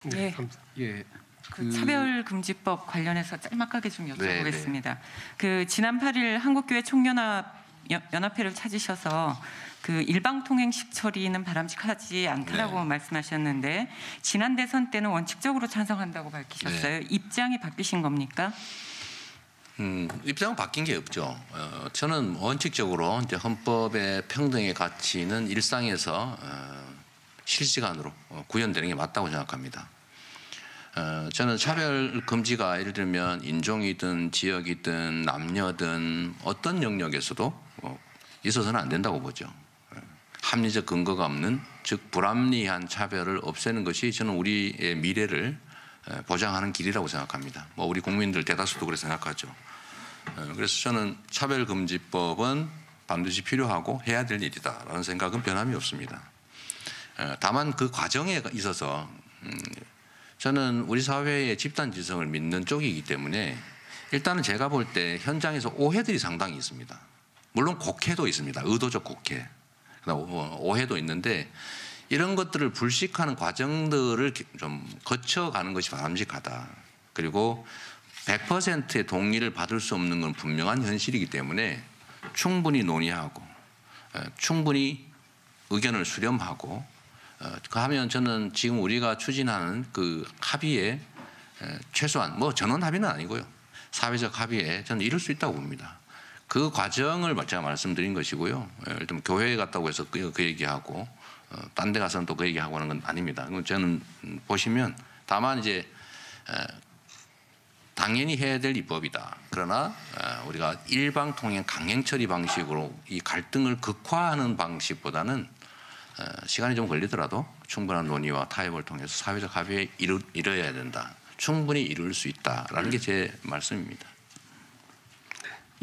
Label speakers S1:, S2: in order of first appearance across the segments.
S1: 네,
S2: 예.
S1: 그 차별금지법 관련해서 짤막하게 좀 여쭤보겠습니다. 그 지난 8일 한국교회 총연합회를 찾으셔서 그 일방통행식 처리는 바람직하지 않다라고 말씀하셨는데 지난 대선 때는 원칙적으로 찬성한다고 밝히셨어요. 입장이 바뀌신 겁니까?
S3: 입장은 바뀐 게 없죠. 저는 원칙적으로 이제 헌법의 평등의 가치는 일상에서 실시간으로 구현되는 게 맞다고 생각합니다. 저는 차별 금지가 예를 들면 인종이든 지역이든 남녀든 어떤 영역에서도 있어서는 안 된다고 보죠. 합리적 근거가 없는 즉 불합리한 차별을 없애는 것이 저는 우리의 미래를 보장하는 길이라고 생각합니다. 뭐 우리 국민들 대다수도 그렇게 생각하죠. 그래서 저는 차별금지법은 반드시 필요하고 해야 될 일이다라는 생각은 변함이 없습니다. 다만 그 과정에 있어서 저는 우리 사회의 집단지성을 믿는 쪽이기 때문에 일단은 제가 볼 때 현장에서 오해들이 상당히 있습니다. 물론 곡해도 있습니다. 의도적 곡해. 오해도 있는데 이런 것들을 불식하는 과정들을 좀 거쳐가는 것이 바람직하다. 그리고 100%의 동의를 받을 수 없는 건 분명한 현실이기 때문에 충분히 논의하고 충분히 의견을 수렴하고 하면 저는 지금 우리가 추진하는 그 합의에 최소한 뭐 전원 합의는 아니고요. 사회적 합의에 저는 이룰 수 있다고 봅니다. 그 과정을 제가 말씀드린 것이고요. 예를 들면 교회에 갔다고 해서 그 얘기하고 딴 데 가서는 또 그 얘기하고 하는 건 아닙니다. 저는 보시면 다만 이제 당연히 해야 될 입법이다. 그러나 우리가 일방통행 강행처리 방식으로 이 갈등을 극화하는 방식보다는 시간이 좀 걸리더라도 충분한 논의와 타협을 통해서 사회적 합의에 이뤄야 된다. 충분히 이룰 수 있다라는 게 제 말씀입니다.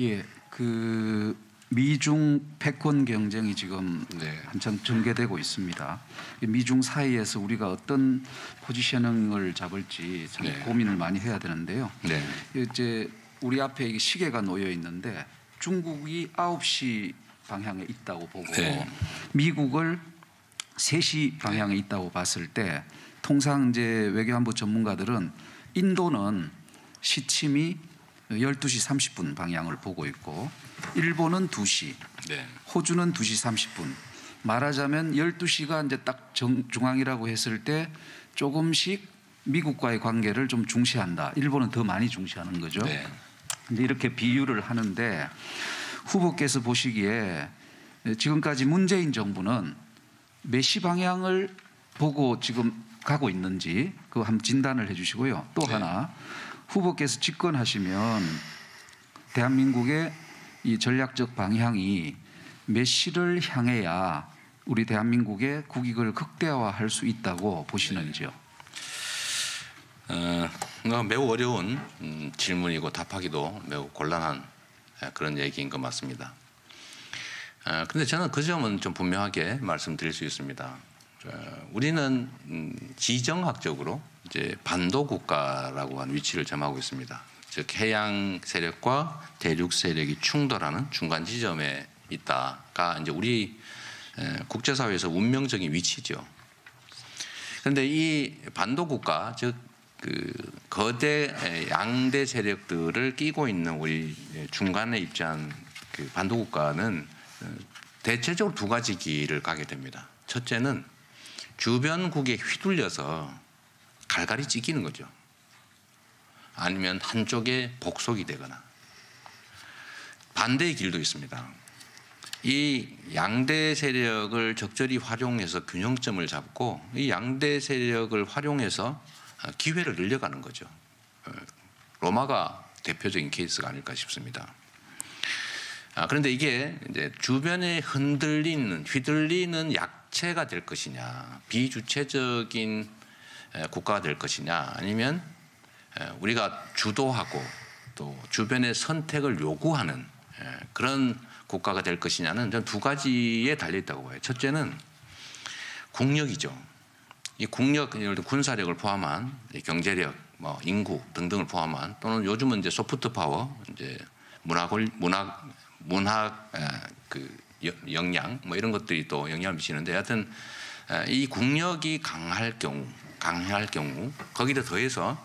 S2: 예, 그 미중 패권 경쟁이 지금 한참 전개되고 있습니다. 미중 사이에서 우리가 어떤 포지셔닝을 잡을지 참 고민을 많이 해야 되는데요. 이제 우리 앞에 이게 시계가 놓여 있는데 중국이 9시 방향에 있다고 보고 미국을 3시 방향에 있다고 봤을 때 통상 이제 외교안보 전문가들은 인도는 시침이 12시 30분 방향을 보고 있고 일본은 2시, 호주는 2시 30분. 말하자면 12시가 이제 딱 중앙이라고 했을 때 조금씩 미국과의 관계를 좀 중시한다. 일본은 더 많이 중시하는 거죠. 이제 이렇게 비유를 하는데 후보께서 보시기에 지금까지 문재인 정부는 몇 시 방향을 보고 지금 가고 있는지 그거 한번 진단을 해 주시고요. 또 하나 후보께서 집권하시면 대한민국의 이 전략적 방향이 몇 시를 향해야 우리 대한민국의 국익을 극대화할 수 있다고 보시는지요?
S3: 매우 어려운 질문이고 답하기도 매우 곤란한 그런 얘기인 것 맞습니다. 그런데 저는 그 점은 좀 분명하게 말씀드릴 수 있습니다. 우리는 지정학적으로 이제 반도 국가라고 하는 위치를 점하고 있습니다. 즉 해양 세력과 대륙 세력이 충돌하는 중간 지점에 있다가 이제 우리 국제사회에서 운명적인 위치죠. 그런데 이 반도 국가 즉 그 거대 양대 세력들을 끼고 있는 우리 중간에 입지한 그 반도 국가는 대체적으로 두 가지 길을 가게 됩니다. 첫째는 주변국에 휘둘려서 갈갈이 찢기는 거죠. 아니면 한쪽에 복속이 되거나 반대의 길도 있습니다. 이 양대 세력을 적절히 활용해서 균형점을 잡고 이 양대 세력을 활용해서 기회를 늘려가는 거죠. 로마가 대표적인 케이스가 아닐까 싶습니다. 그런데 이게 이제 주변에 휘둘리는 약체가 될 것이냐, 비주체적인 국가가 될 것이냐, 아니면 우리가 주도하고 또 주변의 선택을 요구하는 그런 국가가 될 것이냐는 저는 두 가지에 달려 있다고 봐요. 첫째는 국력이죠. 이 국력, 예를 들어 군사력을 포함한 경제력, 뭐 인구 등등을 포함한 또는 요즘은 이제 소프트 파워, 이제 문학 그 역량 뭐 이런 것들이 또 영향을 미치는데, 하여튼 이 국력이 강할 경우, 강행할 경우 거기에 더해서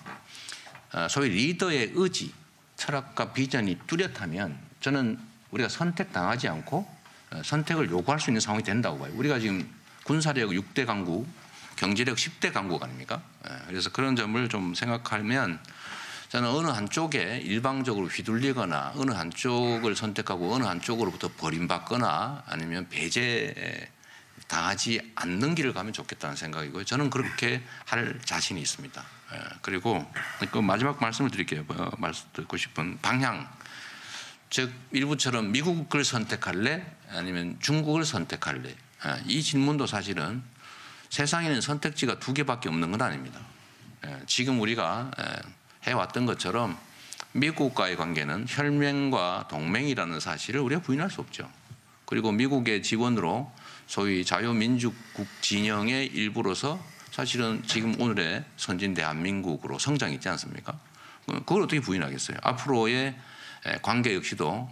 S3: 소위 리더의 의지, 철학과 비전이 뚜렷하면 저는 우리가 선택당하지 않고 선택을 요구할 수 있는 상황이 된다고 봐요. 우리가 지금 군사력 6대 강국, 경제력 10대 강국 아닙니까? 그래서 그런 점을 좀 생각하면 저는 어느 한쪽에 일방적으로 휘둘리거나 어느 한쪽을 선택하고 어느 한쪽으로부터 버림받거나 아니면 배제 당하지 않는 길을 가면 좋겠다는 생각이고요. 저는 그렇게 할 자신이 있습니다. 그리고 그 마지막 말씀을 드릴게요. 말씀 듣고 싶은 방향. 즉 일부처럼 미국을 선택할래 아니면 중국을 선택할래. 이 질문도 사실은 세상에는 선택지가 2개밖에 없는 건 아닙니다. 지금 우리가 해왔던 것처럼 미국과의 관계는 혈맹과 동맹이라는 사실을 우리가 부인할 수 없죠. 그리고 미국의 지원으로 소위 자유민주국 진영의 일부로서 사실은 지금 오늘의 선진 대한민국으로 성장이 있지 않습니까? 그걸 어떻게 부인하겠어요? 앞으로의 관계 역시도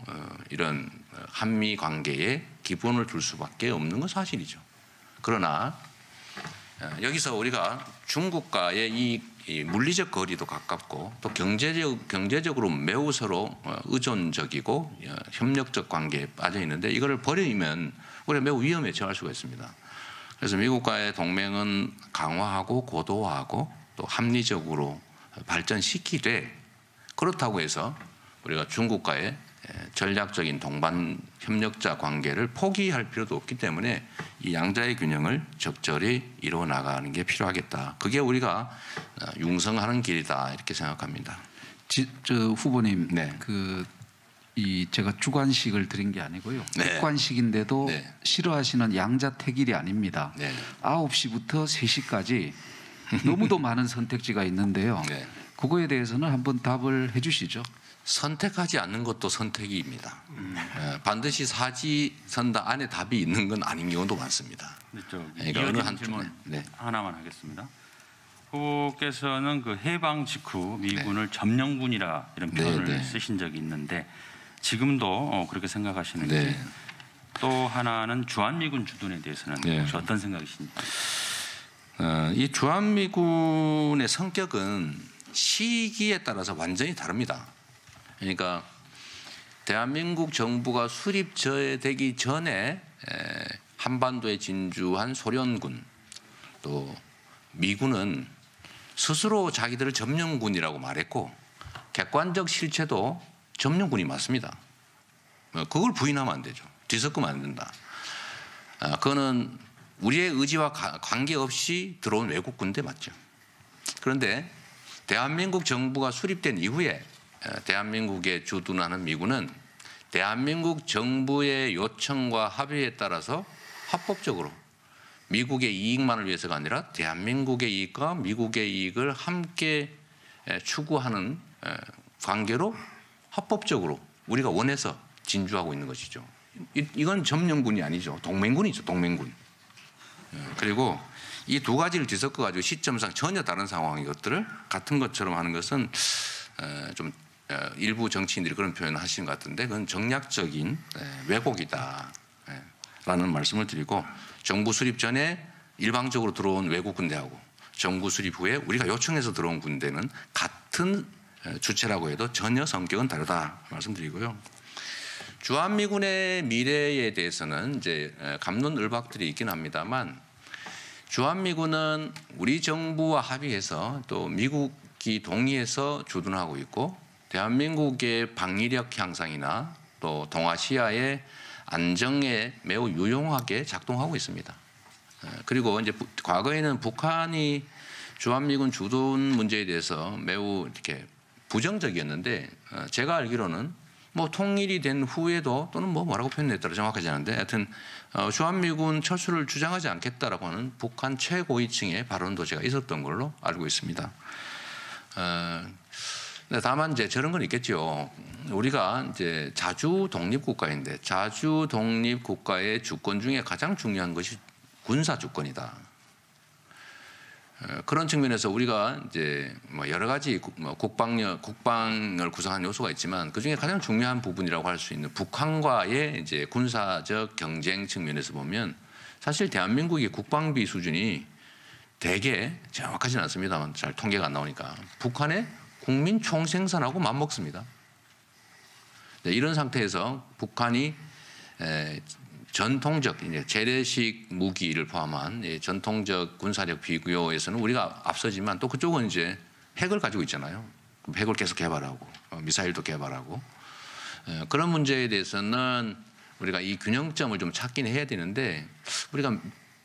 S3: 이런 한미 관계에 기본을 둘 수밖에 없는 건 사실이죠. 그러나 여기서 우리가 중국과의 이 물리적 거리도 가깝고 또 경제적으로 매우 서로 의존적이고 협력적 관계에 빠져 있는데 이거를 버리면 우리가 매우 위험에 처할 수가 있습니다. 그래서 미국과의 동맹은 강화하고 고도화하고 또 합리적으로 발전시키되 그렇다고 해서 우리가 중국과의 전략적인 동반 협력자 관계를 포기할 필요도 없기 때문에 이 양자의 균형을 적절히 이루어 나가는 게 필요하겠다. 그게 우리가 융성하는 길이다 이렇게 생각합니다.
S2: 후보님,
S3: 네.
S2: 제가 주관식을 드린 게 아니고요.
S3: 네.
S2: 객관식인데도
S3: 네.
S2: 싫어하시는 양자택일이 아닙니다.
S3: 네.
S2: 9시부터 3시까지 너무도 많은 선택지가 있는데요.
S3: 네.
S2: 그거에 대해서는 한번 답을 해주시죠.
S4: 선택하지 않는 것도 선택입니다.
S3: 반드시 사지선다 안에 답이 있는 건 아닌 경우도 많습니다.
S4: 그러니까 어느 한 질문 하나만 하겠습니다. 후보께서는 그 해방 직후 미군을 점령군이라 이런 표현을 쓰신 적이 있는데 지금도 그렇게 생각하시는지 또 하나는 주한미군 주둔에 대해서는 혹시 어떤 생각이십니까?
S3: 이 주한미군의 성격은 시기에 따라서 완전히 다릅니다. 그러니까 대한민국 정부가 수립되기 전에 한반도에 진주한 소련군 또 미군은 스스로 자기들을 점령군이라고 말했고 객관적 실체도 점령군이 맞습니다. 그걸 부인하면 안 되죠. 뒤섞으면 안 된다. 그거는 우리의 의지와 관계없이 들어온 외국 군대 맞죠. 그런데 대한민국 정부가 수립된 이후에 대한민국에 주둔하는 미군은 대한민국 정부의 요청과 합의에 따라서 합법적으로 미국의 이익만을 위해서가 아니라 대한민국의 이익과 미국의 이익을 함께 추구하는 관계로 합법적으로 우리가 원해서 진주하고 있는 것이죠. 이건 점령군이 아니죠. 동맹군이죠. 동맹군. 그리고 이 두 가지를 뒤섞어가지고 시점상 전혀 다른 상황의 것들을 같은 것처럼 하는 것은 좀 일부 정치인들이 그런 표현을 하시는 것 같은데 그건 정략적인 왜곡이다 라는 말씀을 드리고 정부 수립 전에 일방적으로 들어온 외국 군대하고 정부 수립 후에 우리가 요청해서 들어온 군대는 같은 주체라고 해도 전혀 성격은 다르다 말씀드리고요. 주한미군의 미래에 대해서는 이제 갑론을박들이 있긴 합니다만 주한미군은 우리 정부와 합의해서 또 미국이 동의해서 주둔하고 있고 대한민국의 방위력 향상이나 또 동아시아의 안정에 매우 유용하게 작동하고 있습니다. 그리고 이제 과거에는 북한이 주한미군 주둔 문제에 대해서 매우 이렇게 부정적이었는데 제가 알기로는 뭐 통일이 된 후에도 또는 뭐라고 표현했더라 정확하지 않은데 하여튼 주한미군 철수를 주장하지 않겠다라고 하는 북한 최고위층의 발언도 제가 있었던 걸로 알고 있습니다. 다만 이제 저런 건 있겠죠. 우리가 이제 자주 독립국가인데 자주 독립국가의 주권 중에 가장 중요한 것이 군사 주권이다. 그런 측면에서 우리가 이제 뭐 여러 가지 국방을 구성하는 요소가 있지만 그 중에 가장 중요한 부분이라고 할 수 있는 북한과의 이제 군사적 경쟁 측면에서 보면 사실 대한민국의 국방비 수준이 대개 정확하지는 않습니다만 잘 통계가 안 나오니까 북한의 국민 총생산하고 맞먹습니다. 네, 이런 상태에서 북한이 전통적 이제 재래식 무기를 포함한 전통적 군사력 비교에서는 우리가 앞서지만 또 그쪽은 이제 핵을 가지고 있잖아요. 핵을 계속 개발하고 미사일도 개발하고 그런 문제에 대해서는 우리가 이 균형점을 좀 찾긴 해야 되는데 우리가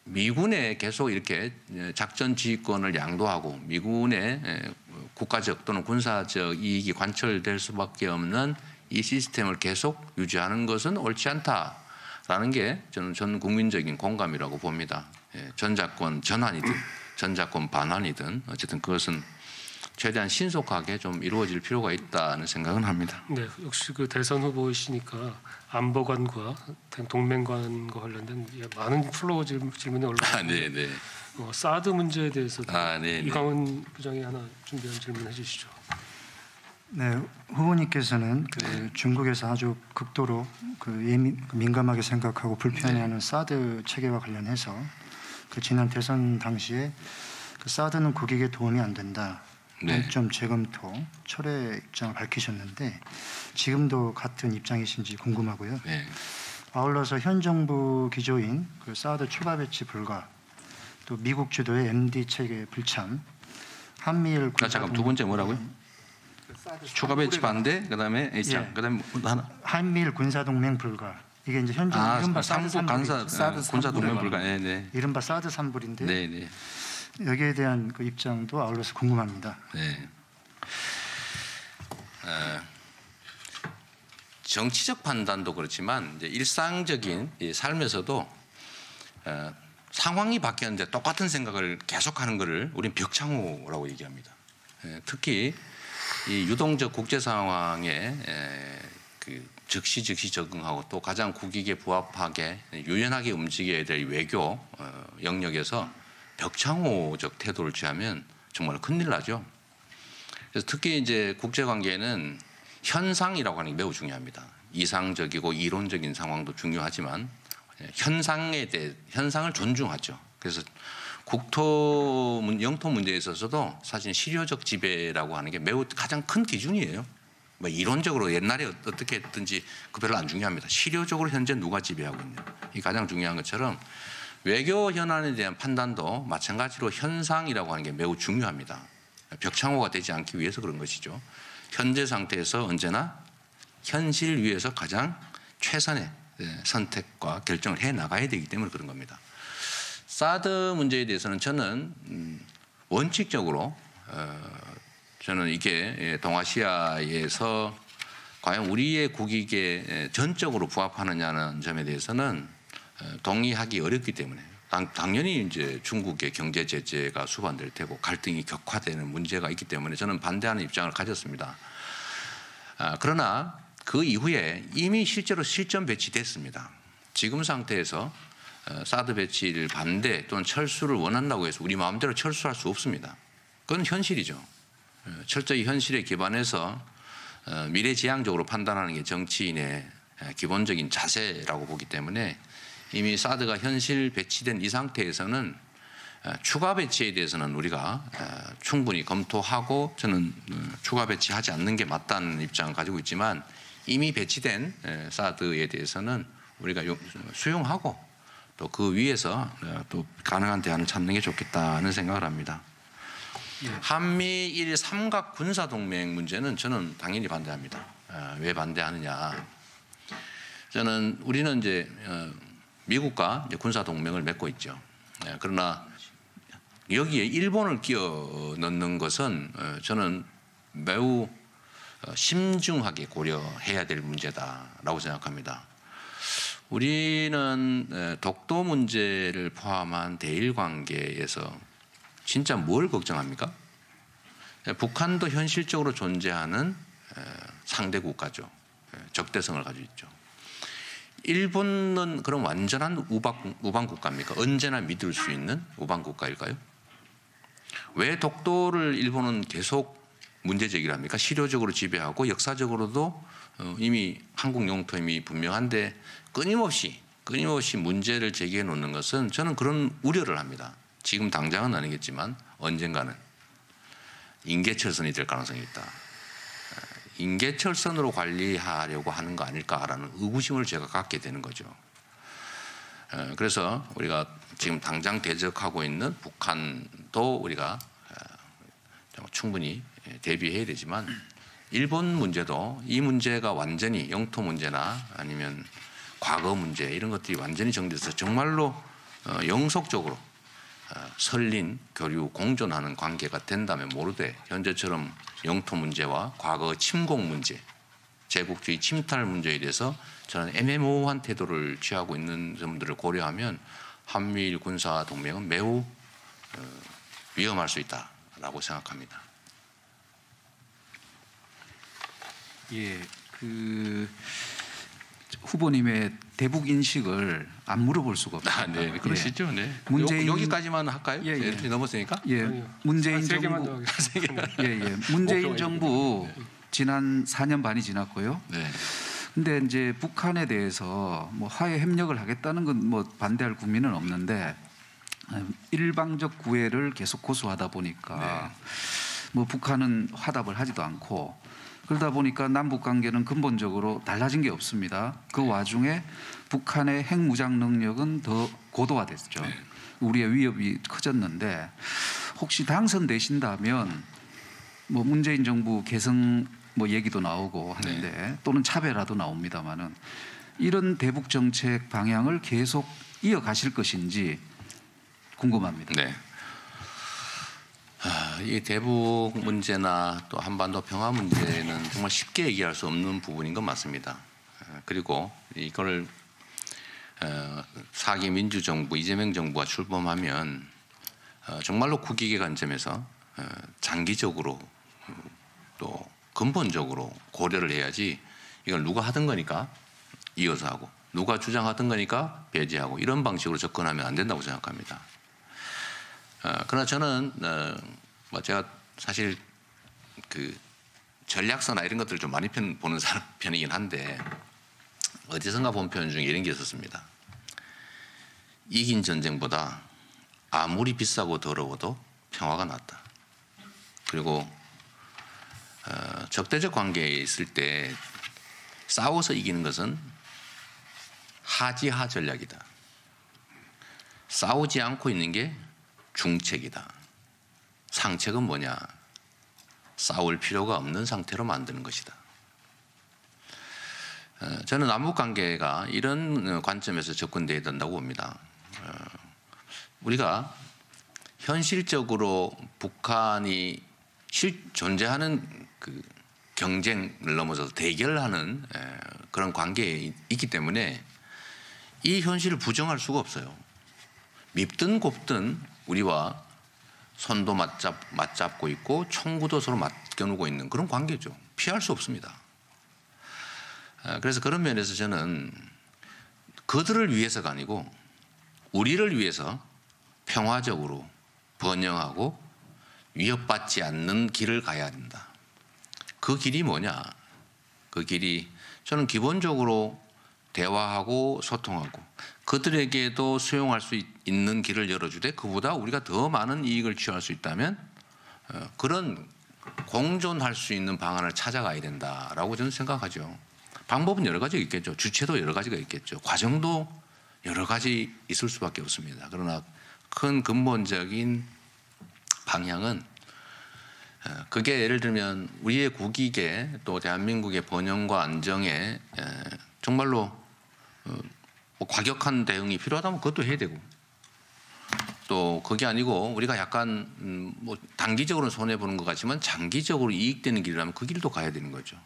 S3: 미군에 계속 이렇게 작전 지휘권을 양도하고 미군의 국가적 또는 군사적 이익이 관철될 수밖에 없는 이 시스템을 계속 유지하는 것은 옳지 않다라는 게 저는 전 국민적인 공감이라고 봅니다. 전자권 전환이든 전자권 반환이든 어쨌든 그것은 최대한 신속하게 좀 이루어질 필요가 있다는 생각은 합니다.
S5: 네, 역시 그 대선 후보이시니까 안보관과 동맹관과 관련된 많은 플로어 질문이 올라왔는데
S3: 네.
S5: 사드 문제에 대해서도
S3: 네.
S5: 이광훈 부장이 하나 준비한 질문해 주시죠.
S6: 네, 후보님께서는 그 중국에서 아주 극도로 민감하게 생각하고 불편해하는 사드 체계와 관련해서 그 지난 대선 당시에 그 사드는 국익에 도움이 안 된다. 점 재검토 철회 입장을 밝히셨는데 지금도 같은 입장이신지 궁금하고요.
S3: 네.
S6: 아울러서 현 정부 기조인 그 사드 추가 배치 불가, 또 미국 주도의 MD 체계 불참, 한미일
S3: 잠깐 두 번째 뭐라고요? 추가 배치 반대, 그다음에 입장, 그다음에 하나.
S6: 한미일 군사 동맹 불가. 이게 이제 현재 이른바
S3: 삼국 군사 동맹 불가. 네.
S6: 이른바 사드 3불인데.
S3: 네.
S6: 여기에 대한 그 입장도 아울러서 궁금합니다.
S3: 네. 정치적 판단도 그렇지만 이제 일상적인 삶에서도 상황이 바뀌었는데 똑같은 생각을 계속하는 것을 우리는 벽창호라고 얘기합니다. 특히 이 유동적 국제 상황에 그 즉시 적응하고 또 가장 국익에 부합하게 유연하게 움직여야 될 외교 영역에서 벽창호적 태도를 취하면 정말 큰일 나죠. 그래서 특히 이제 국제 관계는 현상이라고 하는 게 매우 중요합니다. 이상적이고 이론적인 상황도 중요하지만 현상을 존중하죠. 그래서 영토 문제에 있어서도 사실 실효적 지배라고 하는 게 매우 가장 큰 기준이에요. 뭐 이론적으로 옛날에 어떻게 했든지 그 별로 안 중요합니다. 실효적으로 현재 누가 지배하고 있냐. 이 가장 중요한 것처럼 외교 현안에 대한 판단도 마찬가지로 현상이라고 하는 게 매우 중요합니다. 벽창호가 되지 않기 위해서 그런 것이죠. 현재 상태에서 언제나 현실 위에서 가장 최선의 선택과 결정을 해 나가야 되기 때문에 그런 겁니다. 사드 문제에 대해서는 저는 원칙적으로 저는 이게 동아시아에서 과연 우리의 국익에 전적으로 부합하느냐는 점에 대해서는 동의하기 어렵기 때문에 당연히 이제 중국의 경제 제재가 수반될 테고 갈등이 격화되는 문제가 있기 때문에 저는 반대하는 입장을 가졌습니다. 그러나 그 이후에 이미 실제로 실전 배치됐습니다. 지금 상태에서 사드 배치를 반대 또는 철수를 원한다고 해서 우리 마음대로 철수할 수 없습니다. 그건 현실이죠. 철저히 현실에 기반해서 미래지향적으로 판단하는 게 정치인의 기본적인 자세라고 보기 때문에 이미 사드가 현실 배치된 이 상태에서는 추가 배치에 대해서는 우리가 충분히 검토하고 저는 추가 배치하지 않는 게 맞다는 입장을 가지고 있지만 이미 배치된 사드에 대해서는 우리가 수용하고 또 그 위에서 또 가능한 대안을 찾는 게 좋겠다는 생각을 합니다. 한미일 삼각 군사동맹 문제는 저는 당연히 반대합니다. 왜 반대하느냐? 우리는 이제 미국과 군사동맹을 맺고 있죠. 그러나 여기에 일본을 끼워 넣는 것은 저는 매우 심중하게 고려해야 될 문제다라고 생각합니다. 우리는 독도 문제를 포함한 대일 관계에서 진짜 뭘 걱정합니까? 북한도 현실적으로 존재하는 상대 국가죠. 적대성을 가지고 있죠. 일본은 그럼 완전한 우방 국가입니까? 언제나 믿을 수 있는 우방 국가일까요? 왜 독도를 일본은 계속 문제 제기를 합니까? 실효적으로 지배하고 역사적으로도 이미 한국 영토임이 분명한데 끊임없이 문제를 제기해 놓는 것은 저는 그런 우려를 합니다. 지금 당장은 아니겠지만 언젠가는 인계철선이 될 가능성이 있다. 인계철선으로 관리하려고 하는 거 아닐까라는 의구심을 제가 갖게 되는 거죠. 그래서 우리가 지금 당장 대적하고 있는 북한도 우리가 충분히 대비해야 되지만 일본 문제도 이 문제가 완전히 영토 문제나 아니면 과거 문제 이런 것들이 완전히 정리돼서 정말로 영속적으로 설린 교류 공존하는 관계가 된다면 모르되 현재처럼 영토 문제와 과거 침공 문제, 제국주의 침탈 문제에 대해서 저는 애매모호한 태도를 취하고 있는 점들을 고려하면 한미일 군사 동맹은 매우 위험할 수 있다라고 생각합니다.
S2: 예, 그 후보님의 대북 인식을 안 물어볼 수가 없습니다.
S3: 네, 그러시죠. 네.
S2: 문재인
S3: 여기까지만 할까요?
S2: 예, 예.
S3: 넘었으니까.
S2: 예, 문재인
S5: 세 개만
S2: 정부
S5: 더 하겠습니다.
S2: 예, 문재인 정부 지난 4년 반이 지났고요.
S3: 네.
S2: 근데 이제 북한에 대해서 뭐 화해 협력을 하겠다는 건 뭐 반대할 국민은 없는데 일방적 구애를 계속 고수하다 보니까 뭐 북한은 화답을 하지도 않고 그러다 보니까 남북 관계는 근본적으로 달라진 게 없습니다. 그 와중에 북한의 핵무장 능력은 더 고도화됐죠. 우리의 위협이 커졌는데 혹시 당선되신다면 뭐 문재인 정부 개성 뭐 얘기도 나오고 하는데 또는 차별화도 나옵니다만은 이런 대북 정책 방향을 계속 이어가실 것인지 궁금합니다.
S3: 네. 이 대북 문제나 또 한반도 평화 문제는 정말 쉽게 얘기할 수 없는 부분인 건 맞습니다. 그리고 이걸 4기 민주정부 이재명 정부가 출범하면 정말로 국익의 관점에서 장기적으로 또 근본적으로 고려를 해야지 이걸 누가 하던 거니까 이어서 하고 누가 주장하던 거니까 배제하고 이런 방식으로 접근하면 안 된다고 생각합니다. 그러나 저는 뭐 제가 사실 그 전략서나 이런 것들을 좀 많이 보는 편이긴 한데 어디선가 본 표현 중에 이런 게 있었습니다. 이긴 전쟁보다 아무리 비싸고 더러워도 평화가 낫다. 그리고 적대적 관계에 있을 때 싸워서 이기는 것은 하지하 전략이다. 싸우지 않고 있는 게 중책이다. 상책은 뭐냐? 싸울 필요가 없는 상태로 만드는 것이다. 저는 남북관계가 이런 관점에서 접근돼야 된다고 봅니다. 우리가 현실적으로 북한이 존재하는 그 경쟁을 넘어서서 대결하는 그런 관계에 있기 때문에 이 현실을 부정할 수가 없어요. 밉든 곱든 우리와 손도 맞잡고 있고 총구도 서로 맡겨놓고 있는 그런 관계죠. 피할 수 없습니다. 그래서 그런 면에서 저는 그들을 위해서가 아니고 우리를 위해서 평화적으로 번영하고 위협받지 않는 길을 가야 된다. 그 길이 뭐냐? 그 길이 저는 기본적으로 대화하고 소통하고 그들에게도 수용할 수 있는 길을 열어주되 그보다 우리가 더 많은 이익을 취할 수 있다면 그런 공존할 수 있는 방안을 찾아가야 된다라고 저는 생각하죠. 방법은 여러 가지가 있겠죠. 주체도 여러 가지가 있겠죠. 과정도 여러 가지 있을 수밖에 없습니다. 그러나 큰 근본적인 방향은 그게 예를 들면 우리의 국익에 또 대한민국의 번영과 안정에 정말로 과격한 대응이 필요하다면 그것도 해야 되고 또 그게 아니고 우리가 약간 뭐 단기적으로는 손해보는 것 같지만 장기적으로 이익되는 길이라면 그 길도 가야 되는 거죠.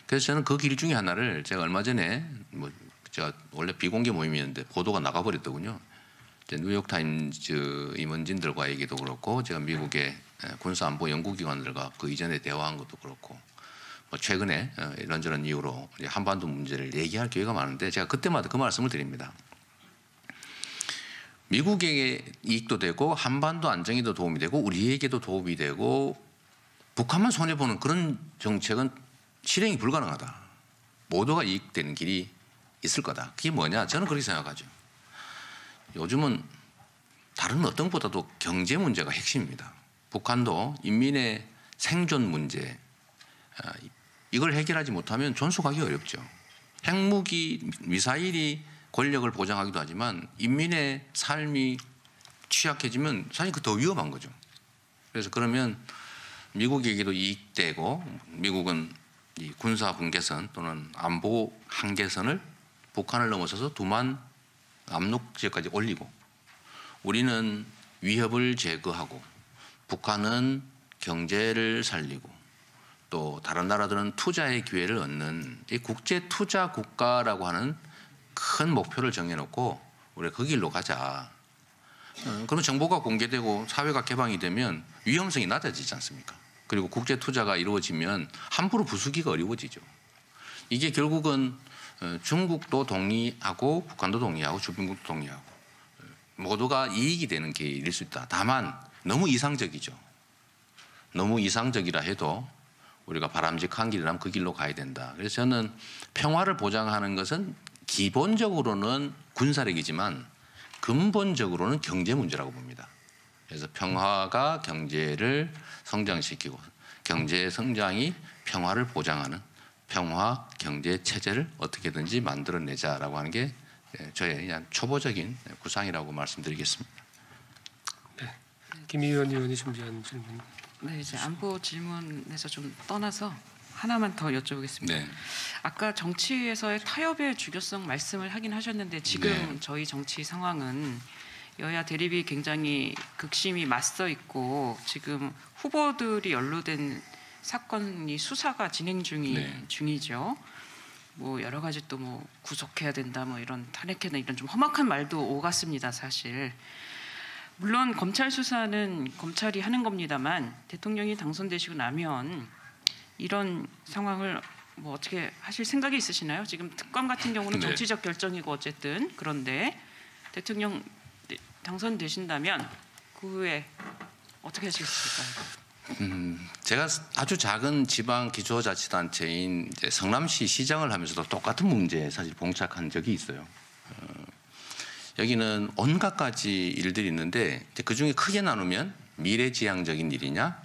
S3: 그래서 저는 그 길 중에 하나를 제가 얼마 전에 뭐 제가 원래 비공개 모임이었는데 보도가 나가버렸더군요. 뉴욕타임즈 임원진들과 얘기도 그렇고 제가 미국의 군사안보 연구기관들과 그 이전에 대화한 것도 그렇고 뭐 최근에 이런저런 이유로 한반도 문제를 얘기할 기회가 많은데 제가 그때마다 그 말씀을 드립니다. 미국에게 이익도 되고 한반도 안정에도 도움이 되고 우리에게도 도움이 되고 북한만 손해보는 그런 정책은 실행이 불가능하다. 모두가 이익되는 길이 있을 거다. 그게 뭐냐? 저는 그렇게 생각하죠. 요즘은 다른 어떤 것보다도 경제 문제가 핵심입니다. 북한도 인민의 생존 문제 이걸 해결하지 못하면 존속하기 어렵죠. 핵무기, 미사일이 권력을 보장하기도 하지만 인민의 삶이 취약해지면 사실 그 더 위험한 거죠. 그래서 그러면 미국에게도 이익되고 미국은 이 군사 분계선 또는 안보 한계선을 북한을 넘어서서 두만 압록 지역까지 올리고 우리는 위협을 제거하고 북한은 경제를 살리고 또 다른 나라들은 투자의 기회를 얻는 이 국제 투자 국가라고 하는 큰 목표를 정해놓고 우리가 그 길로 가자. 그러면 정보가 공개되고 사회가 개방이 되면 위험성이 낮아지지 않습니까? 그리고 국제 투자가 이루어지면 함부로 부수기가 어려워지죠. 이게 결국은 중국도 동의하고 북한도 동의하고 주변국도 동의하고 모두가 이익이 되는 길일 수 있다. 다만 너무 이상적이죠. 너무 이상적이라 해도 우리가 바람직한 길이라면 그 길로 가야 된다. 그래서 저는 평화를 보장하는 것은 기본적으로는 군사력이지만 근본적으로는 경제 문제라고 봅니다. 그래서 평화가 경제를 성장시키고 경제 성장이 평화를 보장하는 평화 경제 체제를 어떻게든지 만들어내자라고 하는 게 저의 그냥 초보적인 구상이라고 말씀드리겠습니다.
S5: 네, 김의원 의원이 준비한 질문.
S7: 네, 이제 안보 질문에서 좀 떠나서 하나만 더 여쭤보겠습니다.
S3: 네.
S7: 아까 정치에서의 타협의 중요성 말씀을 하긴 하셨는데 지금
S3: 네.
S7: 저희 정치 상황은 여야 대립이 굉장히 극심히 맞서 있고 지금 후보들이 연루된 사건이 수사가 진행 중이죠. 뭐 여러 가지 또 뭐 구속해야 된다, 뭐 이런 탄핵해야 된다 이런 좀 험악한 말도 오갔습니다, 사실. 물론 검찰 수사는 검찰이 하는 겁니다만 대통령이 당선되시고 나면 이런 상황을 뭐 어떻게 하실 생각이 있으시나요? 지금 특검 같은 경우는
S3: 네.
S7: 정치적 결정이고 어쨌든 그런데 대통령 당선되신다면 그 후에 어떻게 하시겠습니까?
S3: 제가 아주 작은 지방 기초자치단체인 이제 성남시 시장을 하면서도 똑같은 문제에 사실 봉착한 적이 있어요. 여기는 온갖 가지 일들이 있는데 그 중에 크게 나누면 미래지향적인 일이냐,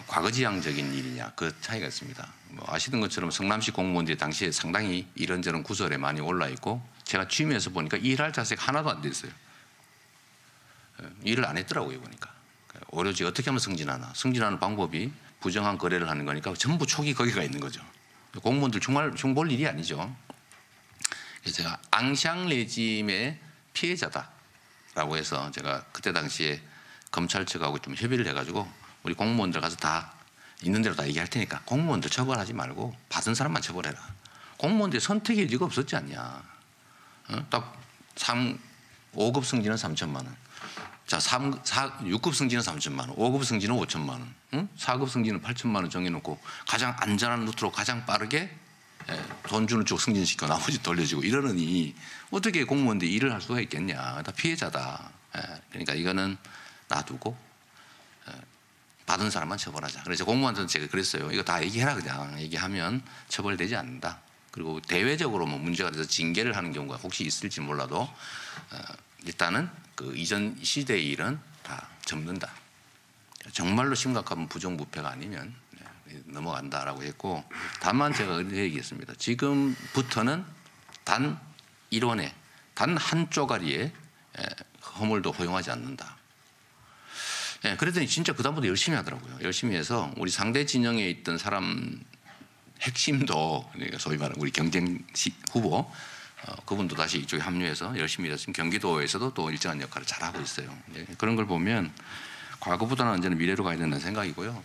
S3: 과거지향적인 일이냐 그 차이가 있습니다. 뭐 아시는 것처럼 성남시 공무원들이 당시에 상당히 이런저런 구설에 많이 올라 있고 제가 취임해서 보니까 일할 자세가 하나도 안 돼 있어요. 일을 안 했더라고요 보니까. 오로지 어떻게 하면 승진하는 방법이 부정한 거래를 하는 거니까 전부 촉이 거기가 있는 거죠. 공무원들 정말 볼 일이 아니죠. 그래서 제가 앙샹 레짐의 피해자다라고 해서 제가 그때 당시에 검찰 측하고 좀 협의를 해가지고 우리 공무원들 가서 다 있는 대로 다 얘기할 테니까 공무원들 처벌하지 말고 받은 사람만 처벌해라. 공무원들 선택의 여지가 없었지 않냐. 딱 5급 승진은 3천만 원. 자, 6급 승진은 3천만 원, 5급 승진은 5천만 원, 4급 승진은 8천만 원 정해놓고 가장 안전한 루트로 가장 빠르게 돈 주는 쪽 승진시켜 나머지 돌려주고 이러느니 어떻게 공무원들이 일을 할 수가 있겠냐. 다 피해자다. 그러니까 이거는 놔두고 받은 사람만 처벌하자. 그래서 공무원한테 제가 그랬어요. 이거 다 얘기해라 그냥. 얘기하면 처벌되지 않는다. 그리고 대외적으로 뭐 문제가 돼서 징계를 하는 경우가 혹시 있을지 몰라도 일단은 그 이전 시대의 일은 다 접는다. 정말로 심각한 부정부패가 아니면 넘어간다라고 했고 다만 제가 이렇게 얘기했습니다. 지금부터는 단 1원에 단 한 쪼가리의 허물도 허용하지 않는다. 그랬더니 진짜 그다음부터 열심히 하더라고요. 열심히 해서 우리 상대 진영에 있던 사람 핵심도 그러니까 소위 말하는 우리 경쟁 후보 그분도 다시 이쪽에 합류해서 열심히 일했으면 경기도에서도 또 일정한 역할을 잘하고 있어요. 그런 걸 보면 과거보다는 이제는 미래로 가야 된다는 생각이고요.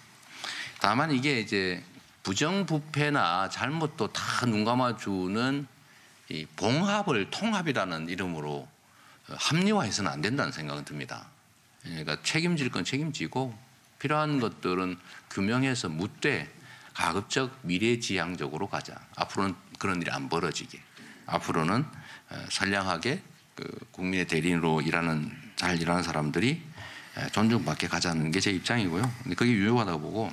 S3: 다만 이게 이제 부정부패나 잘못도 다 눈 감아주는 이 봉합을 통합이라는 이름으로 합리화해서는 안 된다는 생각은 듭니다. 그러니까 책임질 건 책임지고 필요한 것들은 규명해서 묻되 가급적 미래지향적으로 가자. 앞으로는 그런 일이 안 벌어지게. 앞으로는 선량하게 그 국민의 대리인으로 잘 일하는 사람들이 존중받게 가자는 게 제 입장이고요. 근데 그게 유효하다고 보고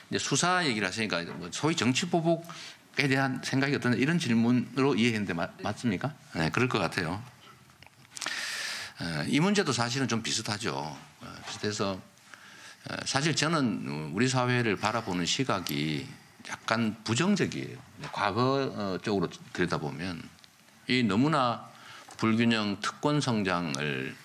S3: 이제 수사 얘기를 하시니까 뭐 소위 정치 보복에 대한 생각이 어떠냐 이런 질문으로 이해했는데 맞습니까? 네, 그럴 것 같아요. 이 문제도 사실은 좀 비슷하죠. 비슷해서 사실 저는 우리 사회를 바라보는 시각이 약간 부정적이에요. 과거 쪽으로 들여다보면 이 너무나 불균형 특권 성장을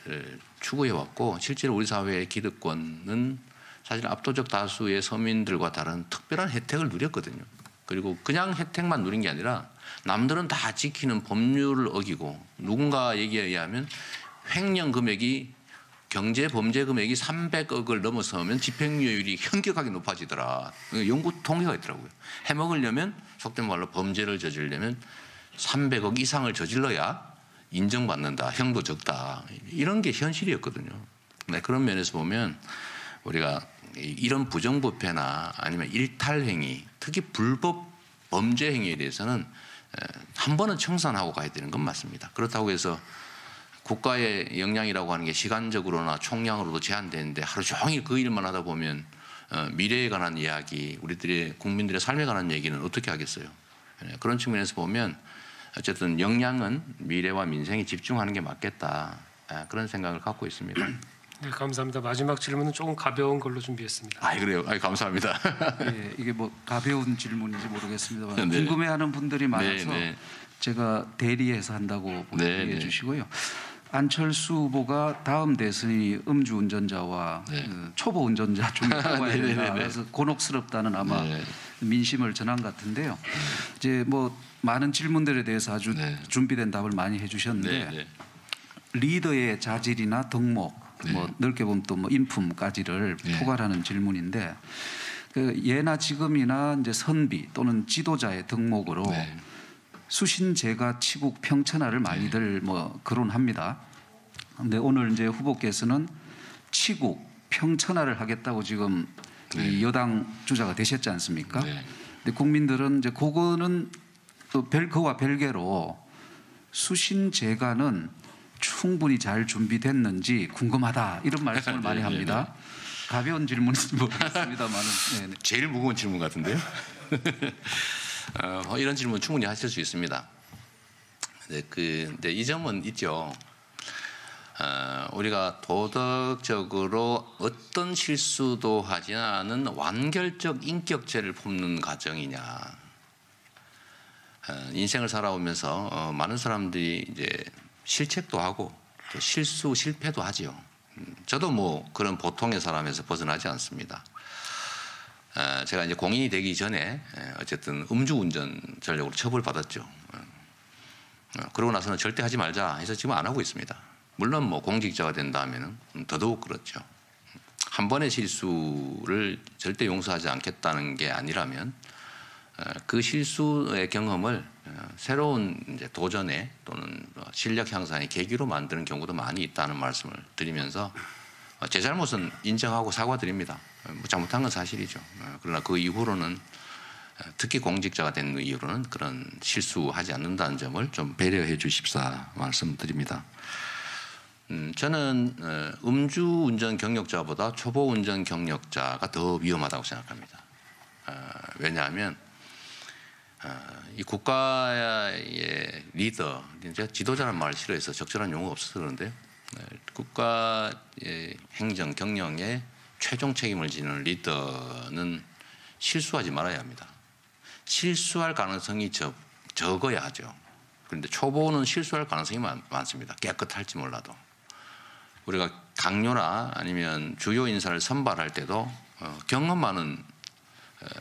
S3: 추구해왔고 실제로 우리 사회의 기득권은 사실 압도적 다수의 서민들과 다른 특별한 혜택을 누렸거든요. 그리고 그냥 혜택만 누린 게 아니라 남들은 다 지키는 법률을 어기고 누군가 얘기에 의하면 횡령 금액이 경제 범죄 금액이 300억을 넘어서면 집행유예율이 현격하게 높아지더라. 연구 통계가 있더라고요. 해먹으려면 속된 말로 범죄를 저지르려면 300억 이상을 저질러야 인정받는다. 형도 적다. 이런 게 현실이었거든요. 네, 그런 면에서 보면 우리가 이런 부정부패나 아니면 일탈행위, 특히 불법 범죄 행위에 대해서는 한 번은 청산하고 가야 되는 건 맞습니다. 그렇다고 해서 국가의 역량이라고 하는 게 시간적으로나 총량으로도 제한되는데 하루 종일 그 일만 하다 보면 미래에 관한 이야기, 우리들의 국민들의 삶에 관한 얘기는 어떻게 하겠어요? 그런 측면에서 보면 어쨌든 역량은 미래와 민생에 집중하는 게 맞겠다. 그런 생각을 갖고 있습니다.
S5: 네, 감사합니다. 마지막 질문은 조금 가벼운 걸로 준비했습니다.
S3: 그래요? 감사합니다.
S2: 예, 이게 뭐 가벼운 질문인지 모르겠습니다만
S3: 네.
S2: 궁금해하는 분들이 많아서
S3: 네.
S2: 제가 대리해서 한다고
S3: 네,
S2: 이해해
S3: 네.
S2: 주시고요. 안철수 후보가 다음 대선이 음주운전자와
S3: 네.
S2: 초보 운전자 중에 뽑아야
S3: 네,
S2: 된다.
S3: 네, 네.
S2: 그래서 곤혹스럽다는 아마
S3: 네.
S2: 민심을 전한 것 같은데요. 이제 뭐 많은 질문들에 대해서 아주
S3: 네.
S2: 준비된 답을 많이 해주셨는데
S3: 네.
S2: 리더의 자질이나 덕목,
S3: 네.
S2: 뭐 넓게 보면 또 뭐 인품까지를
S3: 네.
S2: 포괄하는 질문인데 그 예나 지금이나 이제 선비 또는 지도자의 덕목으로
S3: 네.
S2: 수신제가 치국 평천하를 많이들 뭐 거론합니다. 그런데 오늘 이제 후보께서는 치국 평천하를 하겠다고 지금 이 여당 주자가 되셨지 않습니까?
S3: 네.
S2: 근데 국민들은 이제 그거는 또 그와 별개로 수신제가는 충분히 잘 준비됐는지 궁금하다 이런 말씀을 많이 합니다. 가벼운 질문인지 모르겠습니다만은 네.
S3: 제일 무거운 질문 같은데요. 이런 질문 충분히 하실 수 있습니다. 근데 이 점은 있죠. 우리가 도덕적으로 어떤 실수도 하지 않은 완결적 인격죄를 품는 가정이냐. 인생을 살아오면서 많은 사람들이 이제 실책도 하고 또 실패도 하지요. 저도 뭐 그런 보통의 사람에서 벗어나지 않습니다. 제가 이제 공인이 되기 전에 어쨌든 음주운전 전력으로 처벌받았죠. 그러고 나서는 절대 하지 말자 해서 지금 안 하고 있습니다. 물론 뭐 공직자가 된다면은 더더욱 그렇죠. 한 번의 실수를 절대 용서하지 않겠다는 게 아니라면 그 실수의 경험을 새로운 이제 도전에 또는 실력 향상의 계기로 만드는 경우도 많이 있다는 말씀을 드리면서 제 잘못은 인정하고 사과드립니다. 잘못한 건 사실이죠. 그러나 그 이후로는 특히 공직자가 된 이후로는 그런 실수하지 않는다는 점을 좀 배려해 주십사 말씀드립니다. 저는 음주운전 경력자보다 초보운전 경력자가 더 위험하다고 생각합니다. 왜냐하면 이 국가의 리더, 제가 지도자라는 말을 싫어해서 적절한 용어가 없어서 그런데 국가의 행정 경영에 최종 책임을 지는 리더는 실수하지 말아야 합니다. 실수할 가능성이 적어야 하죠. 그런데 초보는 실수할 가능성이 많습니다. 깨끗할지 몰라도. 우리가 강요나 아니면 주요 인사를 선발할 때도 경험 많은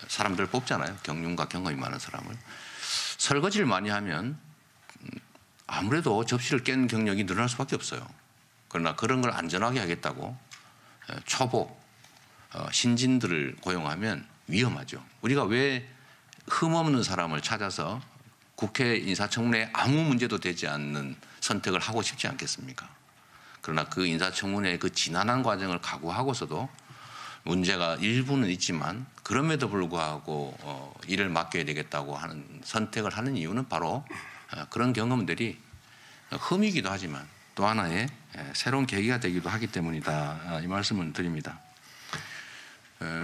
S3: 사람들 뽑잖아요. 경륜과 경험이 많은 사람을. 설거지를 많이 하면 아무래도 접시를 깬 경력이 늘어날 수밖에 없어요. 그러나 그런 걸 안전하게 하겠다고 초보, 신진들을 고용하면 위험하죠. 우리가 왜 흠없는 사람을 찾아서 국회 인사청문회에 아무 문제도 되지 않는 선택을 하고 싶지 않겠습니까? 그러나 그 인사청문회의 그 지난한 과정을 각오하고서도 문제가 일부는 있지만 그럼에도 불구하고 일을 맡겨야 되겠다고 하는 선택을 하는 이유는 바로 그런 경험들이 흠이기도 하지만 또 하나의 새로운 계기가 되기도 하기 때문이다. 이 말씀을 드립니다.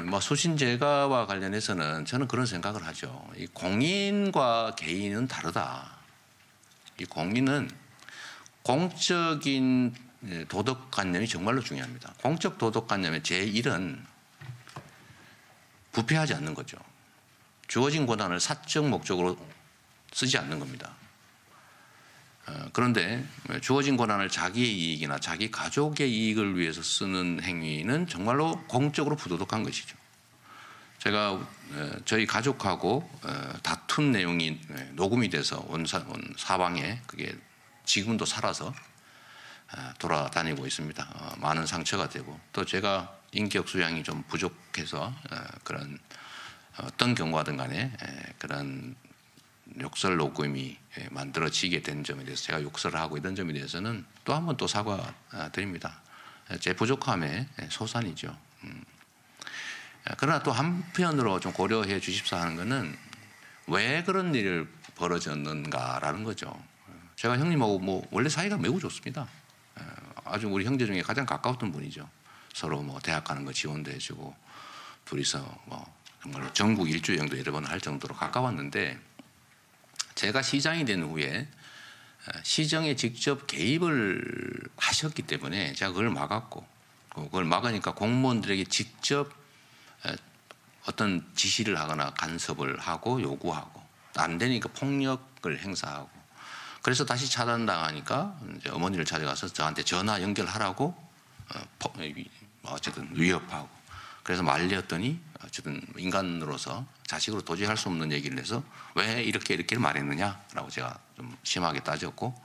S3: 뭐 수신제가와 관련해서는 저는 그런 생각을 하죠. 이 공인과 개인은 다르다. 이 공인은 공적인 도덕관념이 정말로 중요합니다. 공적 도덕관념의 제1은 부패하지 않는 거죠. 주어진 권한을 사적 목적으로 쓰지 않는 겁니다. 그런데 주어진 권한을 자기의 이익이나 자기 가족의 이익을 위해서 쓰는 행위는 정말로 공적으로 부도덕한 것이죠. 제가 저희 가족하고 다툰 내용이 녹음이 돼서 온 사방에 그게 지금도 살아서 돌아다니고 있습니다. 많은 상처가 되고 또 제가 인격 수양이 좀 부족해서 그런 어떤 경우하든 간에 그런 욕설 녹음이 만들어지게 된 점에 대해서 제가 욕설을 하고 이런 점에 대해서는 또 한 번 또 사과드립니다. 제 부족함의 소산이죠. 그러나 또 한편으로 좀 고려해 주십사 하는 것은 왜 그런 일을 벌어졌는가라는 거죠. 제가 형님하고 뭐 원래 사이가 매우 좋습니다. 아주 우리 형제 중에 가장 가까웠던 분이죠. 서로 뭐 대학 가는 거 지원도 해주고 둘이서 뭐 정말로 전국 일주 여행도 여러 번 할 정도로 가까웠는데 제가 시장이 된 후에 시정에 직접 개입을 하셨기 때문에 제가 그걸 막았고 그걸 막으니까 공무원들에게 직접 어떤 지시를 하거나 간섭을 하고 요구하고 안 되니까 폭력을 행사하고 그래서 다시 차단당하니까 이제 어머니를 찾아가서 저한테 전화 연결하라고 어쨌든 위협하고 그래서 말렸더니 어쨌든 인간으로서 자식으로 도저히 할 수 없는 얘기를 해서 왜 이렇게 말했느냐라고 제가 좀 심하게 따졌고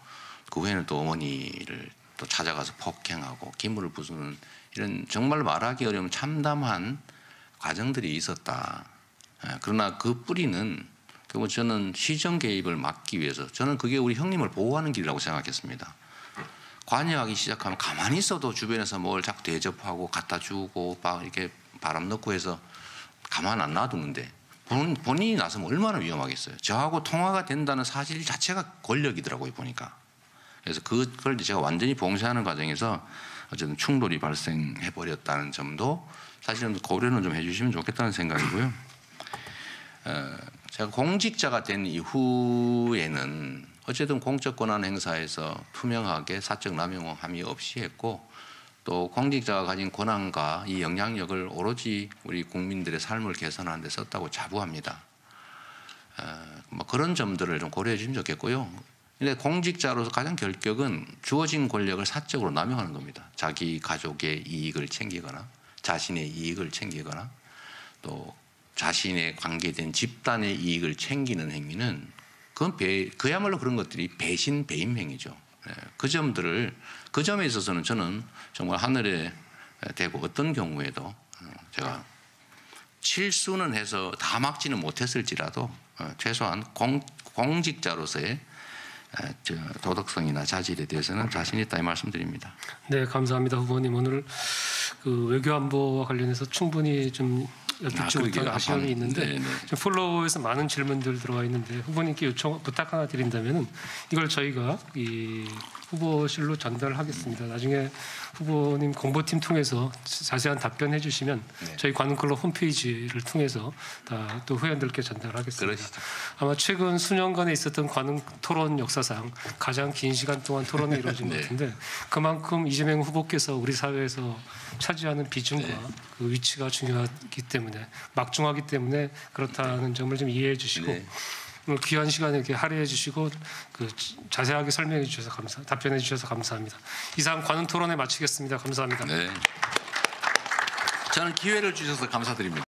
S3: 그 후에는 또 어머니를 또 찾아가서 폭행하고 기물을 부수는 이런 정말 말하기 어려운 참담한 과정들이 있었다. 그러나 그 뿌리는 결국 저는 시정 개입을 막기 위해서 저는 그게 우리 형님을 보호하는 길이라고 생각했습니다. 관여하기 시작하면 가만히 있어도 주변에서 뭘 자꾸 대접하고 갖다 주고 막 이렇게 바람 넣고 해서 가만 안 놔두는데 본인이 나서면 얼마나 위험하겠어요. 저하고 통화가 된다는 사실 자체가 권력이더라고요 보니까. 그래서 그걸 제가 완전히 봉쇄하는 과정에서 어쨌든 충돌이 발생해 버렸다는 점도 사실은 고려는 좀 해주시면 좋겠다는 생각이고요. 제가 공직자가 된 이후에는 어쨌든 공적 권한 행사에서 투명하게 사적 남용함이 없이 했고 또 공직자가 가진 권한과 이 영향력을 오로지 우리 국민들의 삶을 개선하는 데 썼다고 자부합니다. 뭐 그런 점들을 좀 고려해 주시면 좋겠고요. 근데 공직자로서 가장 결격은 주어진 권력을 사적으로 남용하는 겁니다. 자기 가족의 이익을 챙기거나 자신의 이익을 챙기거나 또 자신의 관계된 집단의 이익을 챙기는 행위는 그건 그야말로 그런 것들이 배신 배임 행위죠. 그 점에 있어서는 저는 정말 하늘에 대고 어떤 경우에도 제가 실수는 해서 다 막지는 못했을지라도 최소한 공직자로서의 도덕성이나 자질에 대해서는 자신 있다 이 말씀드립니다.
S5: 네, 감사합니다, 후보님. 오늘 그 외교안보와 관련해서 충분히 좀 여쭙지 못한 아쉬움이 있는데 플로우에서 많은 질문들 들어와 있는데 후보님께 부탁 하나 드린다면은 이걸 저희가 이 후보실로 전달하겠습니다. 나중에 후보님 공보팀 통해서 자세한 답변해 주시면 저희 관훈클럽 홈페이지를 통해서 다 또 회원들께 전달하겠습니다.
S3: 그러시죠.
S5: 아마 최근 수년간에 있었던 관훈 토론 역사상 가장 긴 시간 동안 토론이 이루어진 것 같은데 그만큼 이재명 후보께서 우리 사회에서 차지하는 비중과 그 위치가 중요하기 때문에 막중하기 때문에 그렇다는 점을 좀 이해해 주시고 오늘 귀한 시간에 이렇게 할애해 주시고 그 자세하게 설명해 주셔서 답변해 주셔서 감사합니다. 이상 관훈 토론회 마치겠습니다. 감사합니다.
S3: 네. 저는 기회를 주셔서 감사드립니다.